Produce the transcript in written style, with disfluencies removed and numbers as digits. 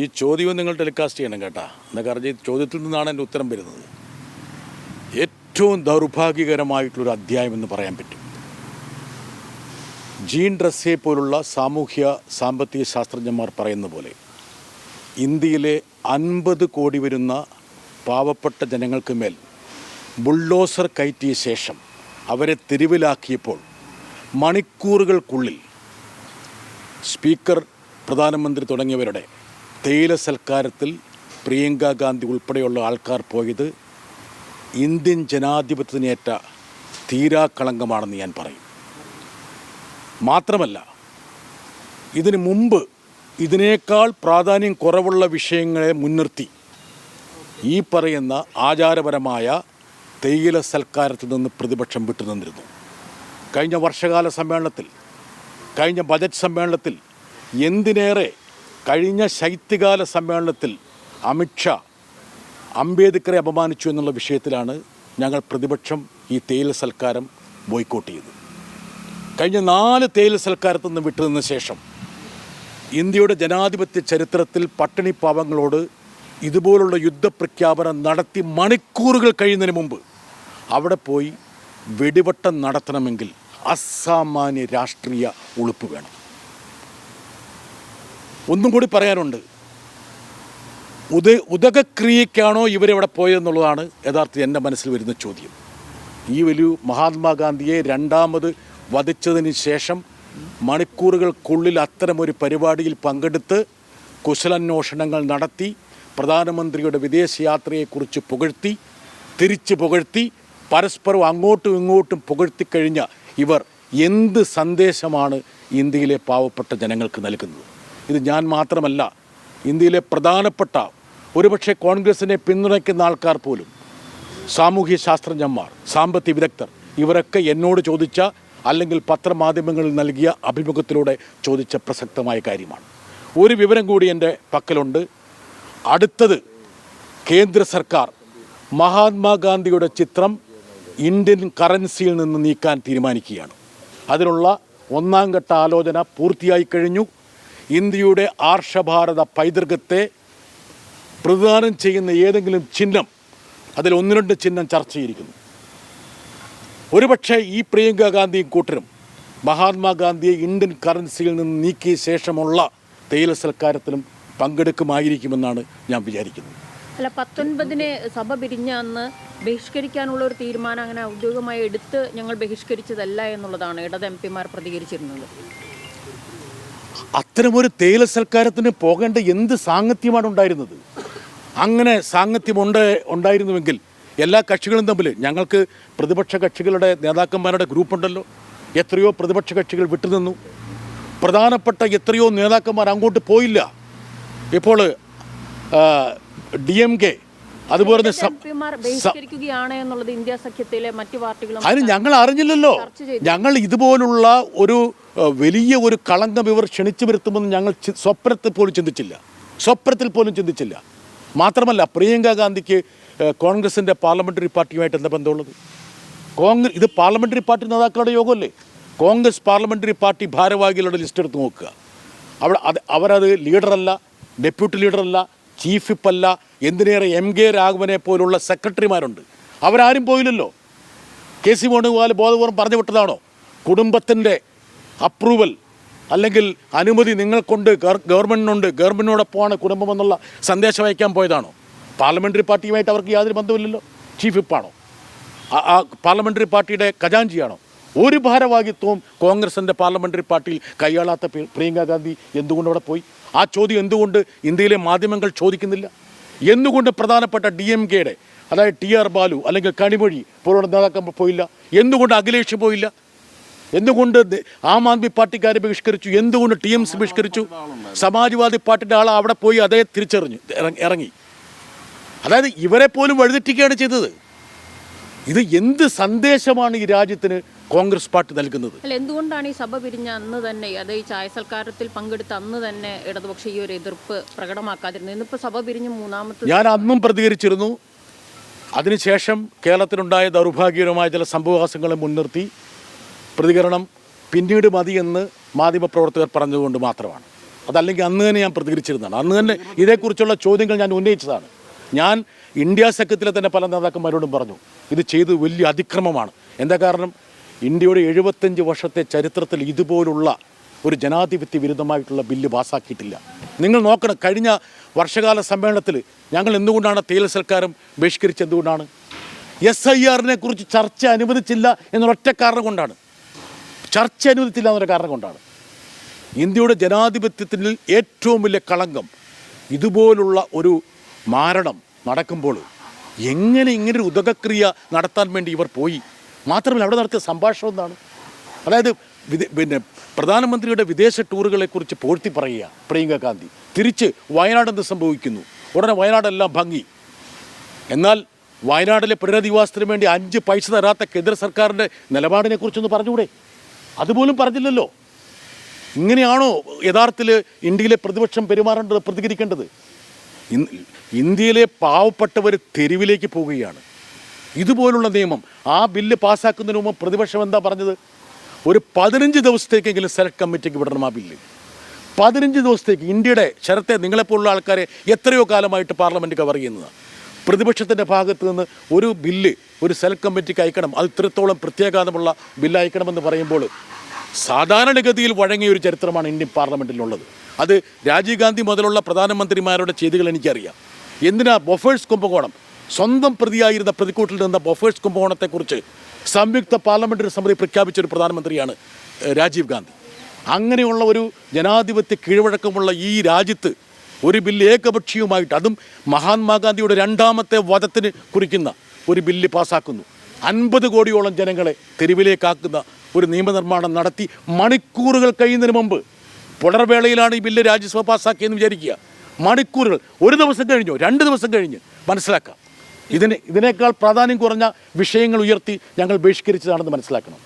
ഈ ചോദ്യവും നിങ്ങൾ ടെലികാസ്റ്റ് ചെയ്യണം കേട്ടാ. എന്താ കാരണം ഈ ചോദ്യത്തിൽ നിന്നാണ് എൻ്റെ ഉത്തരം വരുന്നത്. ഏറ്റവും ദൗർഭാഗ്യകരമായിട്ടുള്ളൊരു അധ്യായം എന്ന് പറയാൻ പറ്റും. ജീൻ ഡ്രസ്സെ പോലുള്ള സാമൂഹ്യ സാമ്പത്തിക ശാസ്ത്രജ്ഞന്മാർ പറയുന്ന പോലെ ഇന്ത്യയിലെ 50 കോടി വരുന്ന പാവപ്പെട്ട ജനങ്ങൾക്ക് മേൽ ബുൾഡോസർ കയറ്റിയ ശേഷം അവരെ തെരുവിലാക്കിയപ്പോൾ മണിക്കൂറുകൾക്കുള്ളിൽ സ്പീക്കർ, പ്രധാനമന്ത്രി തുടങ്ങിയവരുടെ തേയില സൽക്കാരത്തിൽ പ്രിയങ്ക ഗാന്ധി ഉൾപ്പെടെയുള്ള ആൾക്കാർ പോയത് ഇന്ത്യൻ ജനാധിപത്യത്തിനേറ്റ തീരാക്കളങ്കമാണെന്ന് ഞാൻ പറയും. മാത്രമല്ല, ഇതിനു മുമ്പ് ഇതിനേക്കാൾ പ്രാധാന്യം കുറവുള്ള വിഷയങ്ങളെ മുൻനിർത്തി ഈ പറയുന്ന ആചാരപരമായ തേയില സൽക്കാരത്തിൽ നിന്ന് പ്രതിപക്ഷം വിട്ടുനിന്നിരുന്നു. കഴിഞ്ഞ വർഷകാല സമ്മേളനത്തിൽ, കഴിഞ്ഞ ബജറ്റ് സമ്മേളനത്തിൽ, എന്തിനേറെ കഴിഞ്ഞ ശൈത്യകാല സമ്മേളനത്തിൽ അമിത്ഷാ അംബേദ്കറെ അപമാനിച്ചു എന്നുള്ള വിഷയത്തിലാണ് ഞങ്ങൾ പ്രതിപക്ഷം ഈ തേയില സൽക്കാരം ബോയ്ക്കോട്ട് ചെയ്തത്. കഴിഞ്ഞ 4 തേയില സൽക്കാരത്തിൽ നിന്ന് വിട്ടുനിന്ന ശേഷം ഇന്ത്യയുടെ ജനാധിപത്യ ചരിത്രത്തിൽ പട്ടിണി പാവങ്ങളോട് ഇതുപോലുള്ള യുദ്ധപ്രഖ്യാപനം നടത്തി മണിക്കൂറുകൾ കഴിയുന്നതിന് മുമ്പ് അവിടെ പോയി വെടിവട്ടം നടത്തണമെങ്കിൽ അസാമാന്യ രാഷ്ട്രീയ ഉളുപ്പ് വേണം. ഒന്നും കൂടി പറയാനുണ്ട്. ഉദകക്രിയയ്ക്കാണോ ഇവരെവിടെ പോയതെന്നുള്ളതാണ് യഥാർത്ഥത്തിൽ എൻ്റെ മനസ്സിൽ വരുന്ന ചോദ്യം. ഈ വലിയ മഹാത്മാഗാന്ധിയെ രണ്ടാമത് വധിച്ചതിന് ശേഷം മണിക്കൂറുകൾക്കുള്ളിൽ അത്തരമൊരു പരിപാടിയിൽ പങ്കെടുത്ത് കുശലാന്വേഷണങ്ങൾ നടത്തി പ്രധാനമന്ത്രിയുടെ വിദേശയാത്രയെക്കുറിച്ച് പുകഴ്ത്തി, തിരിച്ച് പുകഴ്ത്തി, പരസ്പരം അങ്ങോട്ടും ഇങ്ങോട്ടും പുകഴ്ത്തിക്കഴിഞ്ഞ ഇവർ എന്ത് സന്ദേശമാണ് ഇന്ത്യയിലെ പാവപ്പെട്ട ജനങ്ങൾക്ക് നൽകുന്നത്? ഇത് ഞാൻ മാത്രമല്ല, ഇന്ത്യയിലെ പ്രധാനപ്പെട്ട ഒരുപക്ഷെ കോൺഗ്രസിനെ പിന്തുണയ്ക്കുന്ന ആൾക്കാർ പോലും, സാമൂഹ്യ ശാസ്ത്രജ്ഞന്മാർ, സാമ്പത്തിക വിദഗ്ധർ, ഇവരൊക്കെ എന്നോട് ചോദിച്ച അല്ലെങ്കിൽ പത്രമാധ്യമങ്ങളിൽ നൽകിയ അഭിമുഖത്തിലൂടെ ചോദിച്ച പ്രസക്തമായ കാര്യമാണ്. ഒരു വിവരം കൂടി എൻ്റെ പക്കലുണ്ട്. അടുത്തത് കേന്ദ്ര സർക്കാർ മഹാത്മാഗാന്ധിയുടെ ചിത്രം ഇന്ത്യൻ കറൻസിയിൽ നിന്ന് നീക്കാൻ തീരുമാനിക്കുകയാണ്. അതിനുള്ള 1ാം ഘട്ട ആലോചന പൂർത്തിയായി കഴിഞ്ഞു. ഇന്ത്യയുടെ ആർഷഭാരത പൈതൃകത്തെ പ്രതിദാനം ചെയ്യുന്ന ഏതെങ്കിലും ചിഹ്നം, അതിൽ 1-2 ചിഹ്നം ചർച്ച ചെയ്തിരിക്കുന്നു. ഒരുപക്ഷെ ഈ പ്രിയങ്ക ഗാന്ധിയും കൂട്ടരും മഹാത്മാഗാന്ധിയെ ഇന്ത്യൻ കറൻസിയിൽ നിന്ന് നീക്കിയ ശേഷമുള്ള തേയില സൽക്കാരത്തിലും പങ്കെടുക്കുമായിരിക്കുമെന്നാണ് ഞാൻ വിചാരിക്കുന്നത്. അല്ല, 19-ന് സഭ പിരിഞ്ഞ അന്ന് ബഹിഷ്കരിക്കാനുള്ള ഒരു തീരുമാനം അങ്ങനെ ഔദ്യോഗികമായി എടുത്ത് ഞങ്ങൾ ബഹിഷ്കരിച്ചതല്ല എന്നുള്ളതാണ് ഇടത് എംപിമാർ പ്രതികരിച്ചിരുന്നത്. അത്തരമൊരു തേയില സൽക്കാരത്തിന് പോകേണ്ട എന്ത് സാങ്കത്യമാണ് ഉണ്ടായിരുന്നത്? അങ്ങനെ സാങ്കത്യം ഉണ്ടായിരുന്നുവെങ്കിൽ എല്ലാ കക്ഷികളും തമ്മിൽ, ഞങ്ങൾക്ക് പ്രതിപക്ഷ കക്ഷികളുടെ നേതാക്കന്മാരുടെ ഗ്രൂപ്പുണ്ടല്ലോ, എത്രയോ പ്രതിപക്ഷ കക്ഷികൾ വിട്ടുനിന്നു. പ്രധാനപ്പെട്ട എത്രയോ നേതാക്കന്മാർ അങ്ങോട്ട് പോയില്ല. ഇപ്പോൾ DMK അതുപോലെ അതിന് ഞങ്ങൾ അറിഞ്ഞില്ലല്ലോ. ഞങ്ങൾ ഇതുപോലുള്ള ഒരു വലിയ ഒരു കളങ്കം ഇവർ ക്ഷണിച്ചു വരുത്തുമെന്ന് ഞങ്ങൾ സ്വപ്നത്തിൽ പോലും ചിന്തിച്ചില്ല. മാത്രമല്ല, പ്രിയങ്ക ഗാന്ധിക്ക് കോൺഗ്രസിൻ്റെ പാർലമെൻ്ററി പാർട്ടിയുമായിട്ട് എന്താ ബന്ധമുള്ളത്? ഇത് പാർലമെൻ്ററി പാർട്ടി നേതാക്കളുടെ യോഗമല്ലേ? കോൺഗ്രസ് പാർലമെൻ്ററി പാർട്ടി ഭാരവാഹികളുടെ ലിസ്റ്റ് എടുത്ത് നോക്കുക. അവരത് ലീഡറല്ല, ഡെപ്യൂട്ടി ലീഡറല്ല, ചീഫ് വിപ്പല്ല, എന്തിനേറെ MK രാഘവനെ പോലുള്ള സെക്രട്ടറിമാരുണ്ട്. അവരാരും പോയില്ലല്ലോ. KC വേണുഗോപാൽ ബോധപൂർവ്വം പറഞ്ഞു വിട്ടതാണോ? കുടുംബത്തിൻ്റെ അപ്രൂവൽ അല്ലെങ്കിൽ അനുമതി നിങ്ങൾക്കുണ്ട്, ഗവൺമെൻറ്റിനോടൊപ്പമാണ് കുടുംബമെന്നുള്ള സന്ദേശം അയക്കാൻ പോയതാണോ? പാർലമെൻ്ററി പാർട്ടിയുമായിട്ട് അവർക്ക് യാതൊരു ബന്ധമില്ലല്ലോ. ചീഫ് വിപ്പാണോ? ആ പാർലമെൻ്ററി പാർട്ടിയുടെ ഖജാൻജിയാണോ? ഒരു ഭാരവാഹിത്വവും കോൺഗ്രസിൻ്റെ പാർലമെൻ്ററി പാർട്ടിയിൽ കൈയാളാത്ത പ്രിയങ്ക ഗാന്ധി എന്തുകൊണ്ട് അവിടെ പോയി? ആ ചോദ്യം എന്തുകൊണ്ട് ഇന്ത്യയിലെ മാധ്യമങ്ങൾ ചോദിക്കുന്നില്ല? എന്തുകൊണ്ട് പ്രധാനപ്പെട്ട DMKയുടെ, അതായത് TR ബാലു അല്ലെങ്കിൽ കണിമൊഴി പോലുള്ള നേതാക്കൾ പോയില്ല? എന്തുകൊണ്ട് അഖിലേഷ് പോയില്ല? എന്തുകൊണ്ട് ആം ആദ്മി പാർട്ടിക്കാരെ ബഹിഷ്കരിച്ചു? എന്തുകൊണ്ട് TMC ബഹിഷ്കരിച്ചു? സമാജ്വാദി പാർട്ടിയുടെ ആൾ അവിടെ പോയി അതേ തിരിച്ചറിഞ്ഞു ഇറങ്ങി. അതായത് ഇവരെ പോലും വഴിതെറ്റിക്കുകയാണ് ചെയ്തത്. ഇത് എന്ത് സന്ദേശമാണ് ഈ രാജ്യത്തിന് കോൺഗ്രസ് പാർട്ടി നൽകുന്നത്? അല്ല, എന്തുകൊണ്ടാണ് ഈ സഭ പിരിഞ്ഞ അന്ന് തന്നെ, അത് ഈ ചായ സൽക്കാരത്തിൽ പങ്കെടുത്ത അന്ന് തന്നെ ഇടതുപക്ഷ ഈ ഒരു എതിർപ്പ് പ്രകടമാക്കാതിരുന്നത്? ഇന്നിപ്പോൾ സഭ പിരിഞ്ഞ് 3ാമത്തെ ഞാൻ അന്നും പ്രതികരിച്ചിരുന്നു. അതിനുശേഷം കേരളത്തിലുണ്ടായ ദൗർഭാഗ്യകരമായ ചില സംഭവവാസങ്ങളെ മുൻനിർത്തി പ്രതികരണം പിന്നീട് മതിയെന്ന് മാധ്യമപ്രവർത്തകർ പറഞ്ഞതുകൊണ്ട് മാത്രമാണ്. അതല്ലെങ്കിൽ അന്ന് തന്നെ ഞാൻ പ്രതികരിച്ചിരുന്നതാണ്. അന്ന് തന്നെ ഇതേക്കുറിച്ചുള്ള ചോദ്യങ്ങൾ ഞാൻ ഉന്നയിച്ചതാണ്. ഞാൻ ഇന്ത്യ സഖ്യത്തിലെ തന്നെ പല നേതാക്കന്മാരോടും പറഞ്ഞു, ഇത് ചെയ്ത് വലിയ അതിക്രമമാണ്. എന്താ കാരണം? ഇന്ത്യയുടെ 75 വർഷത്തെ ചരിത്രത്തിൽ ഇതുപോലുള്ള ഒരു ജനാധിപത്യ വിരുദ്ധമായിട്ടുള്ള ബില്ല് പാസ്സാക്കിയിട്ടില്ല. നിങ്ങൾ നോക്കണം, കഴിഞ്ഞ വർഷകാല സമ്മേളനത്തിൽ ഞങ്ങൾ എന്തുകൊണ്ടാണ് തേയില സൽക്കാരം ബഹിഷ്കരിച്ചത്? എന്തുകൊണ്ടാണ്? SIR-നെ കുറിച്ച് ചർച്ച അനുവദിച്ചില്ല എന്നൊരൊറ്റ കാരണം കൊണ്ടാണ്. ചർച്ച അനുവദിച്ചില്ല എന്നൊരു കാരണം കൊണ്ടാണ്. ഇന്ത്യയുടെ ജനാധിപത്യത്തിൽ ഏറ്റവും വലിയ കളങ്കം ഇതുപോലുള്ള ഒരു മാരണം നടക്കുമ്പോൾ എങ്ങനെ ഇങ്ങനൊരു ഉദകക്രിയ നടത്താൻ വേണ്ടി ഇവർ പോയി? മാത്രമല്ല അവിടെ നടത്തിയ സംഭാഷണം എന്താണ്? അതായത് പിന്നെ പ്രധാനമന്ത്രിയുടെ വിദേശ ടൂറുകളെക്കുറിച്ച് പോഴ്ത്തി പറയുക പ്രിയങ്ക ഗാന്ധി. തിരിച്ച് വയനാട് എന്ത് സംഭവിക്കുന്നു? ഉടനെ വയനാടെല്ലാം ഭംഗി. എന്നാൽ വയനാട്ടിലെ പുനരധിവാസത്തിന് വേണ്ടി 5 പൈസ തരാത്ത കേന്ദ്ര സർക്കാരിൻ്റെ നിലപാടിനെ കുറിച്ചൊന്ന് പറഞ്ഞുകൂടെ? അതുപോലും പറഞ്ഞില്ലല്ലോ. ഇങ്ങനെയാണോ യഥാർത്ഥത്തിൽ ഇന്ത്യയിലെ പ്രതിപക്ഷം പെരുമാറേണ്ടത്, പ്രതികരിക്കേണ്ടത്? ഇന്ത്യയിലെ പാവപ്പെട്ടവർ തെരുവിലേക്ക് പോവുകയാണ്. ഇതുപോലുള്ള നിയമം, ആ ബില്ല് പാസ്സാക്കുന്നതിന് മുമ്പ് പ്രതിപക്ഷം എന്താ പറഞ്ഞത്? ഒരു 15 ദിവസത്തേക്കെങ്കിലും സെലക്ട് കമ്മിറ്റിക്ക് വിടണം ആ ബില്ല്. 15 ദിവസത്തേക്ക്. ഇന്ത്യയുടെ ശരത്തെ നിങ്ങളെപ്പോലുള്ള ആൾക്കാരെ എത്രയോ കാലമായിട്ട് പാർലമെൻറ്റ് കവർ ചെയ്യുന്നതാണ്. പ്രതിപക്ഷത്തിൻ്റെ ഭാഗത്ത് നിന്ന് ഒരു ബില്ല് ഒരു സെലക്ട് കമ്മിറ്റിക്ക് അയക്കണം, അത് ഇത്രത്തോളം പ്രത്യേകാതമുള്ള ബില്ല് അയക്കണമെന്ന് പറയുമ്പോൾ സാധാരണഗതിയിൽ വഴങ്ങിയ ഒരു ചരിത്രമാണ് ഇന്ത്യൻ പാർലമെൻറ്റിലുള്ളത്. അത് രാജീവ് ഗാന്ധി മുതലുള്ള പ്രധാനമന്ത്രിമാരുടെ ചെയ്തികൾ എനിക്കറിയാം. എന്തിനാ ബൊഫേഴ്സ് കുംഭകോണം, സ്വന്തം പ്രതിയായിരുന്ന പ്രതിക്കൂട്ടിൽ നിന്ന ബൊഫേഴ്സ് കുംഭകോണത്തെക്കുറിച്ച് സംയുക്ത പാർലമെൻ്ററി സമിതി പ്രഖ്യാപിച്ചൊരു പ്രധാനമന്ത്രിയാണ് രാജീവ് ഗാന്ധി. അങ്ങനെയുള്ള ഒരു ജനാധിപത്യ കീഴ്വഴക്കമുള്ള ഈ രാജ്യത്ത് ഒരു ബില്ല് ഏകപക്ഷീയമായിട്ട്, അതും മഹാത്മാഗാന്ധിയുടെ 2ാമത്തെ വധത്തിന് കുറിക്കുന്ന ഒരു ബില്ല് പാസ്സാക്കുന്നു. 50 കോടിയോളം ജനങ്ങളെ തെരുവിലേക്കാക്കുന്ന ഒരു നിയമനിർമ്മാണം നടത്തി മണിക്കൂറുകൾ കഴിയുന്നതിന് മുമ്പ്, പുലർവേളയിലാണ് ഈ ബില്ല് രാജ്യസഭ പാസ്സാക്കിയെന്ന് വിചാരിക്കുക. മണിക്കൂറുകൾ, 1 ദിവസം കഴിഞ്ഞോ 2 ദിവസം കഴിഞ്ഞ് മനസ്സിലാക്കാം. ഇതിനേക്കാൾ പ്രാധാന്യം കുറഞ്ഞ വിഷയങ്ങൾ ഉയർത്തി ഞങ്ങൾ ബഹിഷ്കരിച്ചതാണെന്ന് മനസ്സിലാക്കണം.